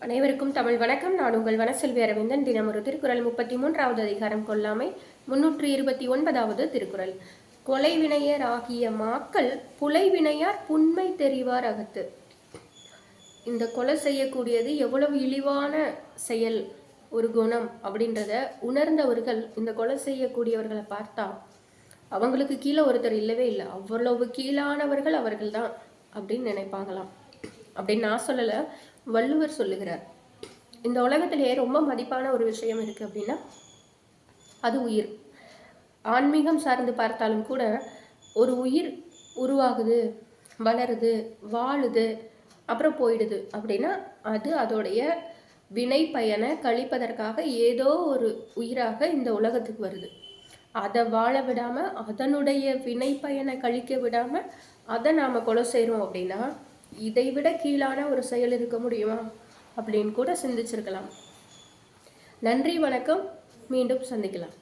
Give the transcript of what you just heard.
அனைவருக்கும் தமிழ் வணக்கம். நான் உங்கள் வனசெல்வி அரவிந்தன். தினமொரு திருக்குறள் 33வது அதிகாரம் கொல்லாமை. 329வது திருக்குறள். கொலைவினையர் ஆகிய மாக்கள் புலைவினையார் புன்மை தெரிவார் அகத்து. இந்த கொலை செய்யக்கூடியது எவ்வளவு இழிவான செயல், ஒரு குணம் அப்படின்றத உணர்ந்தவர்கள் இந்த கொலை செய்யக்கூடியவர்களை பார்த்தா அவங்களுக்கு கீழே ஒருத்தர் இல்லவே இல்லை, அவ்வளவு கீழானவர்கள் அவர்கள் தான் அப்படின்னு நினைப்பாங்களாம். அப்படின்னு நான் சொல்லலை, வள்ளுவர் சொல்லுகிறார். இந்த உலகத்திலேயே ரொம்ப மதிப்பான ஒரு விஷயம் இருக்குது அப்படின்னா அது உயிர். ஆன்மீகம் சார்ந்து பார்த்தாலும் கூட ஒரு உயிர் உருவாகுது, வளருது, வாழுது, அப்புறம் போயிடுது அப்படின்னா அது அதோடைய வினை பயனை கழிப்பதற்காக ஏதோ ஒரு உயிராக இந்த உலகத்துக்கு வருது. அதை வாழ விடாமல், அதனுடைய வினை பயனை கழிக்க விடாமல் அதை நாம் கொலை செய்கிறோம் அப்படின்னா இதை விட கீழான ஒரு செயல் இருக்க முடியுமா அப்படின்னு கூட சிந்திச்சிருக்கலாம். நன்றி, வணக்கம். மீண்டும் சந்திக்கலாம்.